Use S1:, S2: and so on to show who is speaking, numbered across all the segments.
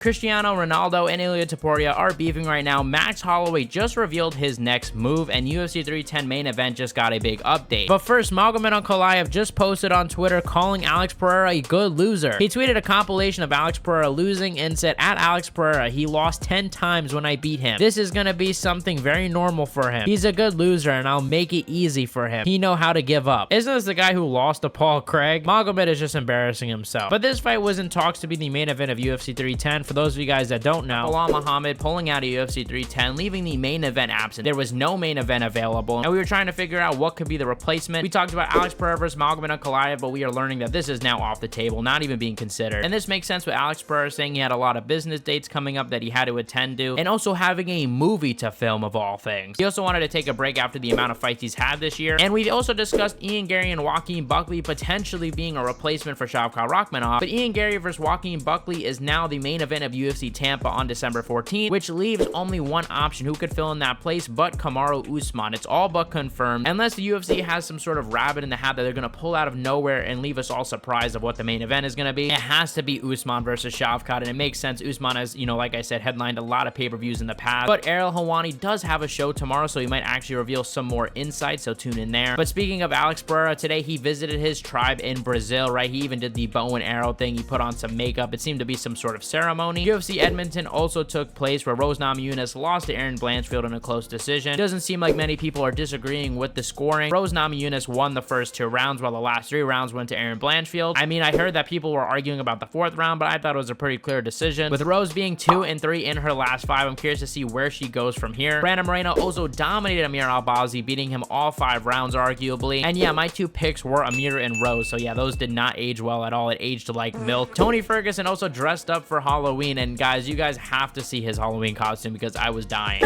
S1: Cristiano Ronaldo and Ilia Topuria are beefing right now. Max Holloway just revealed his next move, and UFC 310 main event just got a big update. But first, Magomed Ankalaev just posted on Twitter calling Alex Pereira a good loser. He tweeted a compilation of Alex Pereira losing and said, "At Alex Pereira, he lost 10 times when I beat him. This is gonna be something very normal for him. He's a good loser, and I'll make it easy for him. He know how to give up." Isn't this the guy who lost to Paul Craig? Magomed is just embarrassing himself. But this fight was in talks to be the main event of UFC 310. For those of you guys that don't know, Belal Muhammad pulling out of UFC 310, leaving the main event absent. There was no main event available, and we were trying to figure out what could be the replacement. We talked about Alex Pereira versus Magomed Ankalaev, but we are learning that this is now off the table, not even being considered. And this makes sense with Alex Pereira saying he had a lot of business dates coming up that he had to attend to, and also having a movie to film of all things. He also wanted to take a break after the amount of fights he's had this year. And we also discussed Ian Gary and Joaquin Buckley potentially being a replacement for Shavkat Rakhmonov, but Ian Gary versus Joaquin Buckley is now the main event of UFC Tampa on December 14th, which leaves only one option who could fill in that place but Kamaru Usman. It's all but confirmed, unless the UFC has some sort of rabbit in the hat that they're going to pull out of nowhere and leave us all surprised of what the main event is going to be. It has to be Usman versus Shavkat, and it makes sense. Usman has, like I said, headlined a lot of pay-per-views in the past, but Ariel Helwani does have a show tomorrow, so he might actually reveal some more insight, so tune in there. But speaking of Alex Pereira, today he visited his tribe in Brazil, right? He even did the bow and arrow thing. He put on some makeup. It seemed to be some sort of ceremony. UFC Edmonton also took place, where Rose Namajunas lost to Erin Blanchfield in a close decision. It doesn't seem like many people are disagreeing with the scoring. Rose Namajunas won the first 2 rounds, while the last 3 rounds went to Erin Blanchfield. I mean, I heard that people were arguing about the 4th round, but I thought it was a pretty clear decision. With Rose being 2-3 in her last 5, I'm curious to see where she goes from here. Brandon Moreno also dominated Amir Albazi, beating him all 5 rounds, arguably. And yeah, my 2 picks were Amir and Rose, so yeah, those did not age well at all. It aged like milk. Tony Ferguson also dressed up for Halloween, and guys, you guys have to see his Halloween costume because I was dying.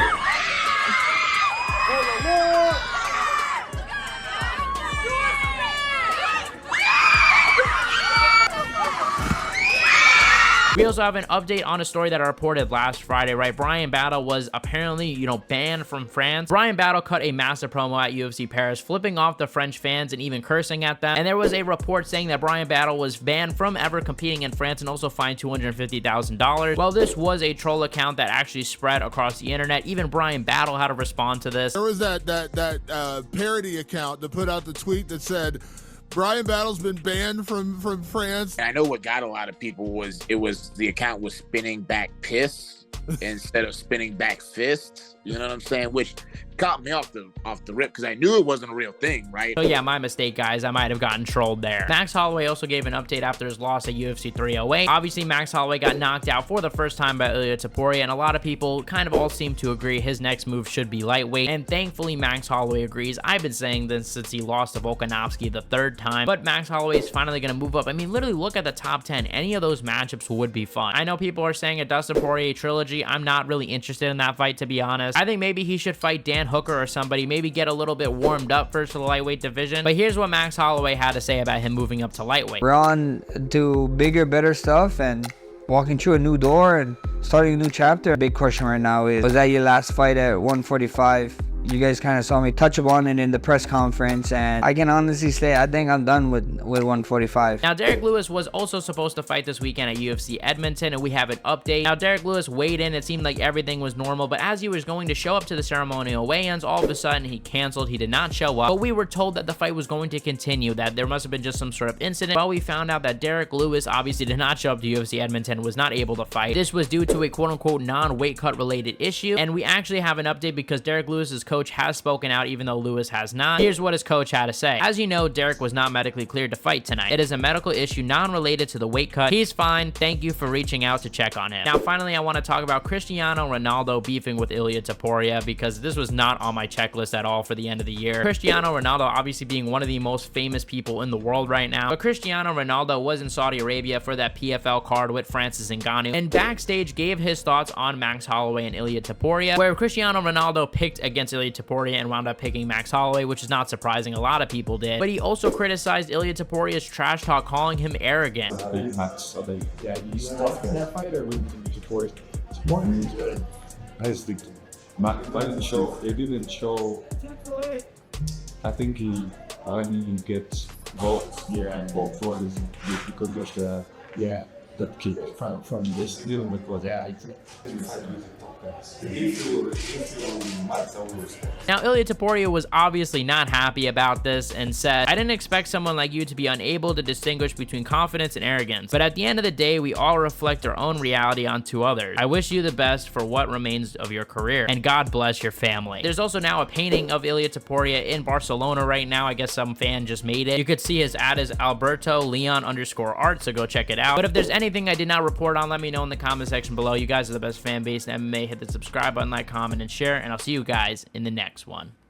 S1: We also have an update on a story that I reported last Friday, right? Bryan Battle was apparently, banned from France. Bryan Battle cut a massive promo at UFC Paris, flipping off the French fans and even cursing at them. And there was a report saying that Bryan Battle was banned from ever competing in France and also fined $250,000. Well, this was a troll account that actually spread across the internet. Even Bryan Battle had to respond to this.
S2: There was that parody account that put out the tweet that said, Bryan Battle's been banned from France.
S3: And I know what got a lot of people was the account was spinning back piss instead of spinning back fists. You know what I'm saying? Which caught me off the rip because I knew it wasn't a real thing, right?
S1: So yeah, my mistake, guys. I might have gotten trolled there. Max Holloway also gave an update after his loss at UFC 308. Obviously, Max Holloway got knocked out for the first time by Ilia Topuria, and a lot of people kind of all seem to agree his next move should be lightweight, and thankfully Max Holloway agrees. I've been saying this since he lost to Volkanovski the 3rd time, but Max Holloway is finally going to move up. I mean, literally look at the top 10. Any of those matchups would be fun. I know people are saying a Dustin Poirier trilogy. I'm not really interested in that fight, to be honest. I think maybe he should fight Dan Hooker or somebody, maybe get a little bit warmed up first for the lightweight division. But here's what Max Holloway had to say about him moving up to lightweight.
S4: We're on to bigger, better stuff and walking through a new door and starting a new chapter. Big question right now is, was that your last fight at 145? You guys kind of saw me touch upon it in the press conference, and I can honestly say I think I'm done with 145.
S1: Now, Derrick Lewis was also supposed to fight this weekend at UFC Edmonton, and we have an update. Now, Derrick Lewis weighed in. It seemed like everything was normal, but as he was going to show up to the ceremonial weigh-ins, all of a sudden he canceled. He did not show up, but we were told that the fight was going to continue, that there must have been just some sort of incident. Well, we found out that Derrick Lewis obviously did not show up to UFC Edmonton, was not able to fight. This was due to a quote-unquote non-weight cut related issue, and we actually have an update because Derrick Lewis's coach has spoken out, even though Lewis has not. Here's what his coach had to say. As you know, Derrick was not medically cleared to fight tonight. It is a medical issue non-related to the weight cut. He's fine. Thank you for reaching out to check on him. Now, finally, I want to talk about Cristiano Ronaldo beefing with Ilia Topuria, because this was not on my checklist at all for the end of the year. Cristiano Ronaldo obviously being one of the most famous people in the world right now, but Cristiano Ronaldo was in Saudi Arabia for that PFL card with Francis Ngannou, and backstage gave his thoughts on Max Holloway and Ilia Topuria, where Cristiano Ronaldo picked against Ilia Topuria and wound up picking Max Holloway, which is not surprising. A lot of people did. But he also criticized Ilia Topuria's trash talk, calling him arrogant.
S5: Yeah, you stuck in that fight or with Topuria?
S6: I just think Max didn't show. I think he gets both.
S5: Yeah,
S6: both for this because of the
S5: yeah.
S6: that kick from this little because yeah,
S1: Now, Ilia Topuria was obviously not happy about this and said, "I didn't expect someone like you to be unable to distinguish between confidence and arrogance, but at the end of the day, we all reflect our own reality onto others. I wish you the best for what remains of your career, and God bless your family." There's also now a painting of Ilia Topuria in Barcelona right now. I guess some fan just made it. You could see his ad is Alberto Leon_art, so go check it out. But if there's anything I did not report on, let me know in the comment section below. You guys are the best fan base in MMA. Hit the subscribe button, like, comment, and share, and I'll see you guys in the next one.